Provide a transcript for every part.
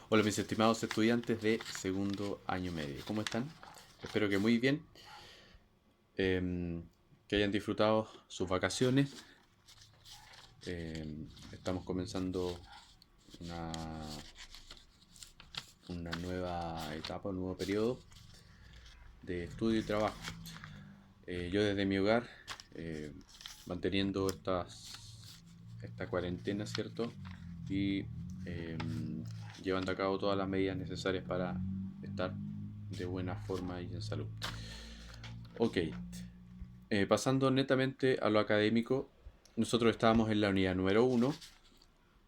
Hola mis estimados estudiantes de segundo año medio, ¿cómo están? Espero que muy bien, que hayan disfrutado sus vacaciones. Estamos comenzando una, una nueva etapa, un nuevo periodo de estudio y trabajo. Yo desde mi hogar, eh, manteniendo esta cuarentena, ¿cierto? Y llevando a cabo todas las medidas necesarias para estar de buena forma y en salud. Ok, pasando netamente a lo académico, nosotros estábamos en la unidad número uno,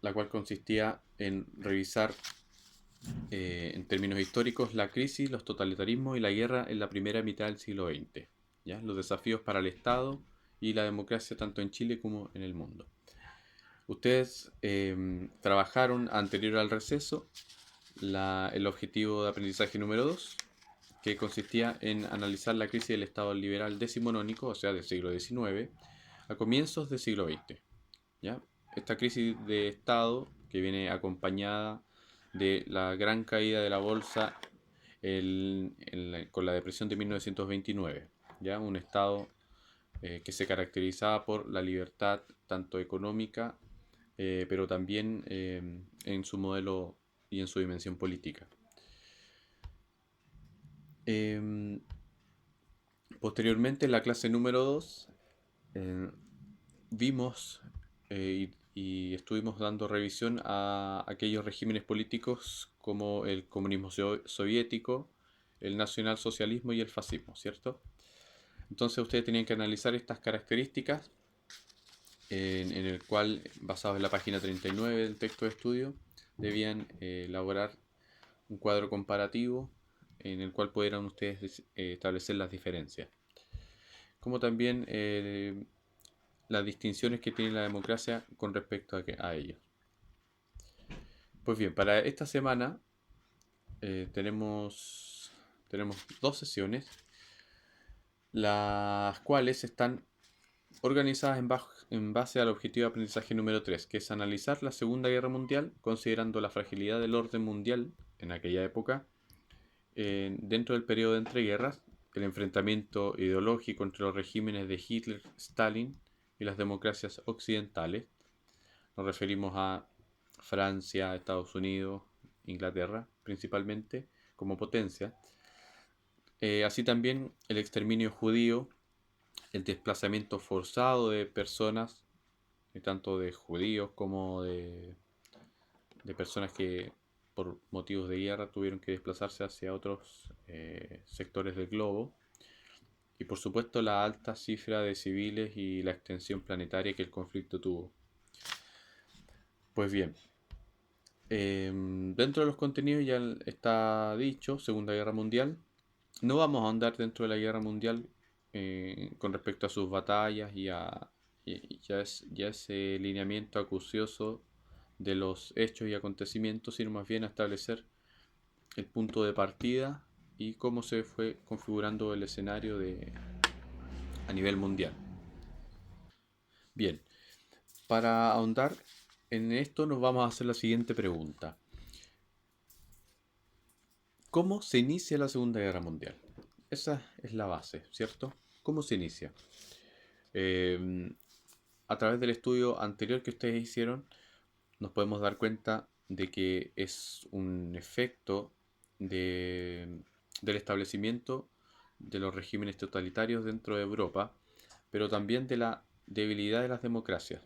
la cual consistía en revisar en términos históricos la crisis, los totalitarismos y la guerra en la primera mitad del siglo XX, ¿ya? Los desafíos para el Estado y la democracia tanto en Chile como en el mundo. Ustedes trabajaron anterior al receso el objetivo de aprendizaje número 2, que consistía en analizar la crisis del Estado liberal decimonónico, o sea, del siglo XIX, a comienzos del siglo XX. ¿Ya? Esta crisis de Estado, que viene acompañada de la gran caída de la bolsa con la depresión de 1929, ¿ya? Un Estado que se caracterizaba por la libertad tanto económica, pero también en su modelo y en su dimensión política. Eh, Posteriormente, en la clase número 2, eh, vimos y estuvimos dando revisión a aquellos regímenes políticos como el comunismo soviético, el nacionalsocialismo y el fascismo, ¿cierto? Entonces ustedes tenían que analizar estas características en el cual, basados en la página 39 del texto de estudio, debían elaborar un cuadro comparativo en el cual pudieran ustedes establecer las diferencias, como también las distinciones que tiene la democracia con respecto a ellos. Pues bien, para esta semana tenemos dos sesiones, las cuales están organizadas en base al objetivo de aprendizaje número 3, que es analizar la Segunda Guerra Mundial, considerando la fragilidad del orden mundial en aquella época, dentro del periodo de entreguerras, el enfrentamiento ideológico entre los regímenes de Hitler, Stalin y las democracias occidentales. Nos referimos a Francia, Estados Unidos, Inglaterra principalmente como potencia. Así también el exterminio judío, el desplazamiento forzado de personas, tanto de judíos como de personas que por motivos de guerra tuvieron que desplazarse hacia otros sectores del globo. Y por supuesto la alta cifra de civiles y la extensión planetaria que el conflicto tuvo. Pues bien, dentro de los contenidos ya está dicho, Segunda Guerra Mundial. No vamos a ahondar dentro de la Guerra Mundial con respecto a sus batallas y a ese lineamiento acucioso de los hechos y acontecimientos, sino más bien a establecer el punto de partida y cómo se fue configurando el escenario a nivel mundial. Bien, para ahondar en esto nos vamos a hacer la siguiente pregunta. ¿Cómo se inicia la Segunda Guerra Mundial? Esa es la base, ¿cierto? ¿Cómo se inicia? Eh, a través del estudio anterior que ustedes hicieron, nos podemos dar cuenta de que es un efecto del establecimiento de los regímenes totalitarios dentro de Europa, pero también de la debilidad de las democracias,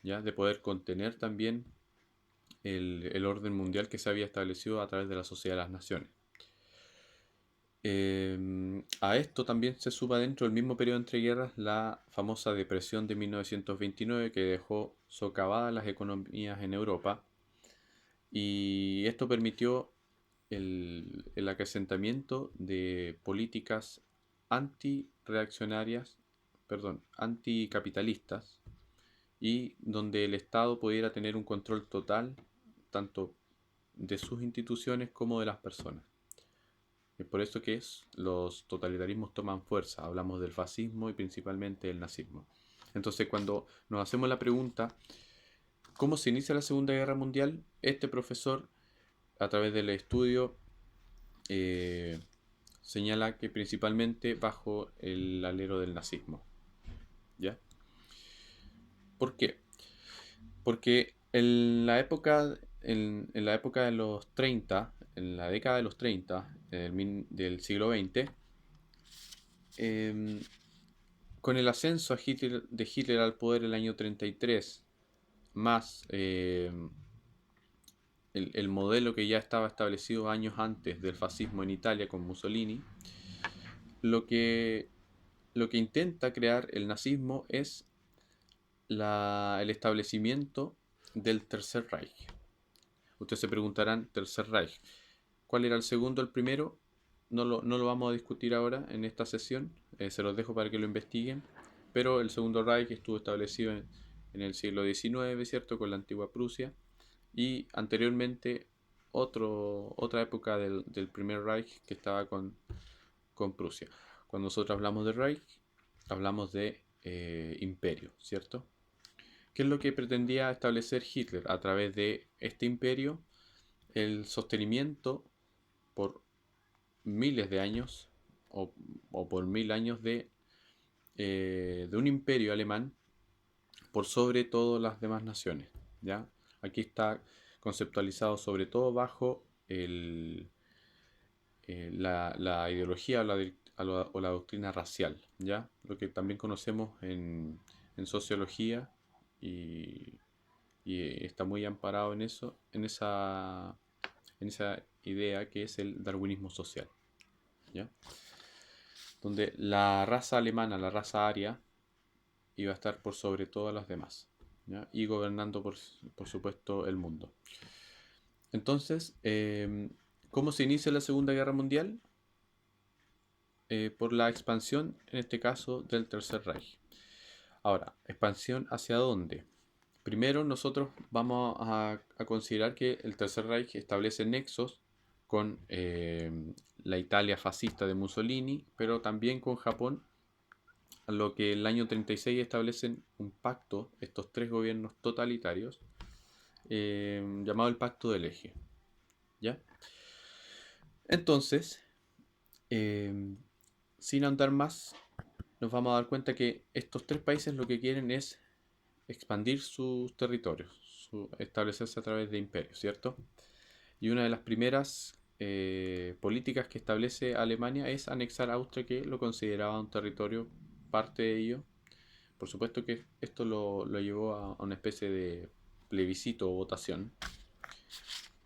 ¿ya? De poder contener también el orden mundial que se había establecido a través de la Sociedad de las Naciones. A esto también se suma dentro del mismo periodo entre guerras la famosa depresión de 1929 que dejó socavadas las economías en Europa, y esto permitió el acrecentamiento de políticas anti-reaccionarias, perdón, anticapitalistas, y donde el Estado pudiera tener un control total tanto de sus instituciones como de las personas. Es por eso que los totalitarismos toman fuerza. Hablamos del fascismo y principalmente del nazismo. Entonces, cuando nos hacemos la pregunta, ¿cómo se inicia la Segunda Guerra Mundial? Este profesor a través del estudio señala que principalmente bajo el alero del nazismo. ¿Ya? ¿Por qué? Porque en la época de los 30, en la década de los 30 del siglo XX, em, con el ascenso de Hitler al poder el año 33, más el modelo que ya estaba establecido años antes del fascismo en Italia con Mussolini, lo que, lo que intenta crear el nazismo es el establecimiento del Tercer Reich. Ustedes se preguntarán, Tercer Reich, ¿cuál era el segundo, el primero? No lo vamos a discutir ahora en esta sesión, se los dejo para que lo investiguen, pero el segundo Reich estuvo establecido en el siglo XIX, ¿cierto? Con la antigua Prusia, y anteriormente otra época del primer Reich que estaba con Prusia. Cuando nosotros hablamos de Reich, hablamos de imperio, ¿cierto? ¿Qué es lo que pretendía establecer Hitler a través de este imperio? El sostenimiento por miles de años o por 1000 años de un imperio alemán por sobre todas las demás naciones. ¿Ya? Aquí está conceptualizado sobre todo bajo la ideología o la doctrina racial, ¿ya? Lo que también conocemos en sociología y, y está muy amparado en eso, en esa idea que es el darwinismo social, ¿ya? Donde la raza alemana, la raza aria, iba a estar por sobre todas las demás, ¿ya? Y gobernando por supuesto el mundo. Entonces, ¿cómo se inicia la Segunda Guerra Mundial? Por la expansión, en este caso, del Tercer Reich. Ahora, ¿expansión hacia dónde? Primero nosotros vamos a considerar que el Tercer Reich establece nexos con la Italia fascista de Mussolini, pero también con Japón, a lo que el año 36 establecen un pacto, estos tres gobiernos totalitarios, llamado el Pacto del Eje. ¿Ya? Entonces, sin andar más, nos vamos a dar cuenta que estos tres países lo que quieren es expandir sus territorios, establecerse a través de imperios, ¿cierto? Y una de las primeras políticas que establece Alemania es anexar a Austria, que lo consideraba un territorio, parte de ello. Por supuesto que esto lo llevó a una especie de plebiscito o votación,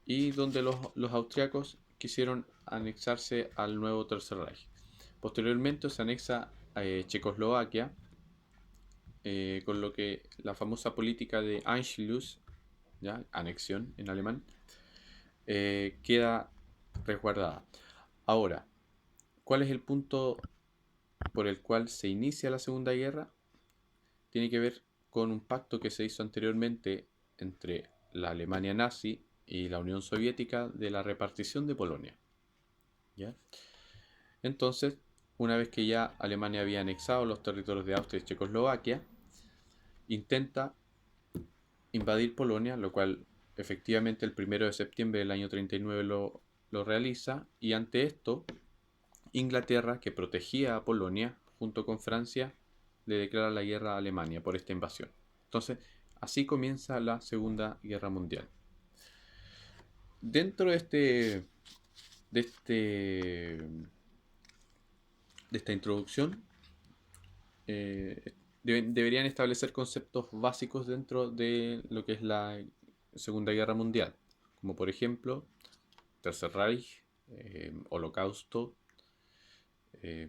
y donde los austriacos quisieron anexarse al nuevo Tercer Reich. Posteriormente se anexa Checoslovaquia, con lo que la famosa política de Anschluss, ¿ya? Anexión en alemán, queda resguardada. Ahora, ¿cuál es el punto por el cual se inicia la Segunda Guerra? Tiene que ver con un pacto que se hizo anteriormente entre la Alemania nazi y la Unión Soviética de la repartición de Polonia, ¿ya? Entonces, una vez que ya Alemania había anexado los territorios de Austria y Checoslovaquia, intenta invadir Polonia, lo cual efectivamente el 1 de septiembre del año 39 lo realiza, y ante esto Inglaterra, que protegía a Polonia junto con Francia, le declara la guerra a Alemania por esta invasión. Entonces, así comienza la Segunda Guerra Mundial. Dentro de esta introducción, deberían establecer conceptos básicos dentro de lo que es la Segunda Guerra Mundial, como por ejemplo Tercer Reich, Holocausto, eh,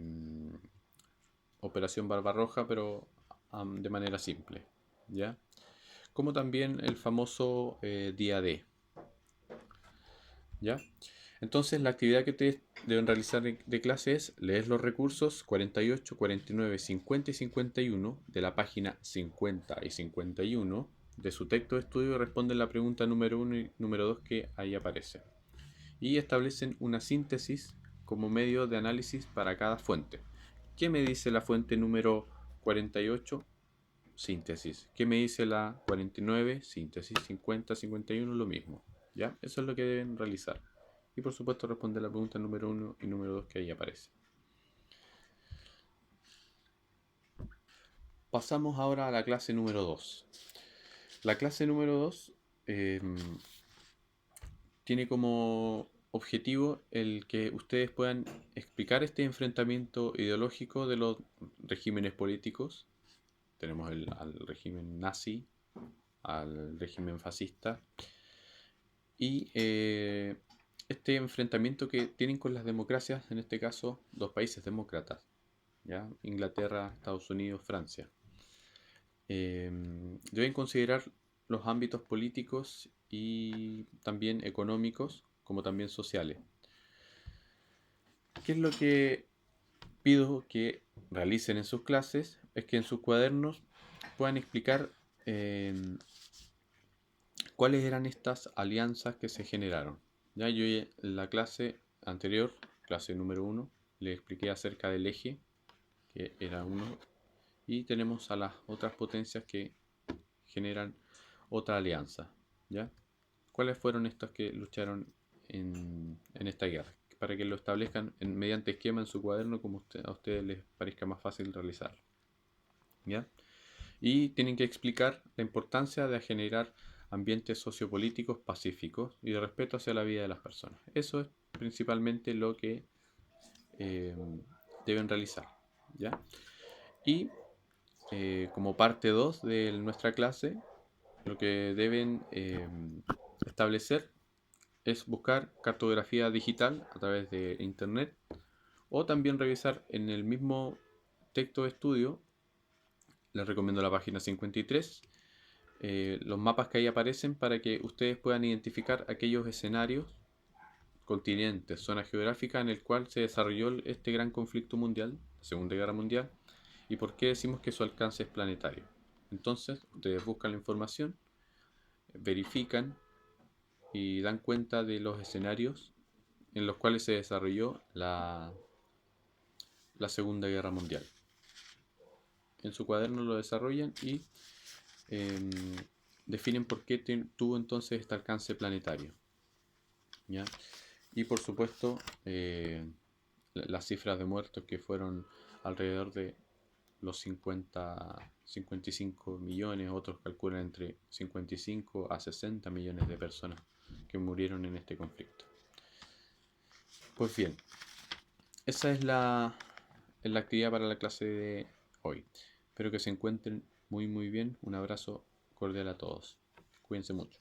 Operación Barbarroja, pero de manera simple, ¿ya? Como también el famoso día D, ¿ya? Entonces la actividad que ustedes deben realizar de clase es leer los recursos 48, 49, 50 y 51 de la página 50 y 51 de su texto de estudio, y responden la pregunta número 1 y número 2 que ahí aparece. Y establecen una síntesis como medio de análisis para cada fuente. ¿Qué me dice la fuente número 48? Síntesis. ¿Qué me dice la 49? Síntesis. 50, 51, lo mismo. ¿Ya? Eso es lo que deben realizar. Y por supuesto responder la pregunta número 1 y número 2 que ahí aparece. Pasamos ahora a la clase número 2. La clase número 2 tiene como objetivo el que ustedes puedan explicar este enfrentamiento ideológico de los regímenes políticos. Tenemos al régimen nazi, al régimen fascista y este enfrentamiento que tienen con las democracias, en este caso dos países demócratas, ¿ya? Inglaterra, Estados Unidos, Francia. Deben considerar los ámbitos políticos y también económicos, como también sociales. ¿Qué es lo que pido que realicen en sus clases? Es que en sus cuadernos puedan explicar cuáles eran estas alianzas que se generaron. Ya yo en la clase anterior, clase número 1, le expliqué acerca del eje, que era uno, y tenemos a las otras potencias que generan otra alianza. ¿Ya? ¿Cuáles fueron estas que lucharon en esta guerra? Para que lo establezcan mediante esquema en su cuaderno como a ustedes les parezca más fácil realizarlo. ¿Ya? Y tienen que explicar la importancia de generar ambientes sociopolíticos pacíficos y de respeto hacia la vida de las personas. Eso es principalmente lo que eh, deben realizar. ¿Ya? Y como parte 2 de nuestra clase, lo que deben establecer es buscar cartografía digital a través de internet o también revisar en el mismo texto de estudio, les recomiendo la página 53, los mapas que ahí aparecen para que ustedes puedan identificar aquellos escenarios, continentes, zonas geográficas en el cual se desarrolló este gran conflicto mundial, la Segunda Guerra Mundial, y por qué decimos que su alcance es planetario. Entonces, ustedes buscan la información, verifican y dan cuenta de los escenarios en los cuales se desarrolló la Segunda Guerra Mundial. En su cuaderno lo desarrollan y eh, definen por qué tuvo entonces este alcance planetario. ¿Ya? Y por supuesto, las cifras de muertos que fueron alrededor de los 55 millones, otros calculan entre 55 a 60 millones de personas que murieron en este conflicto. Pues bien, esa es la actividad para la clase de hoy. Espero que se encuentren muy bien. Un abrazo cordial a todos. Cuídense mucho.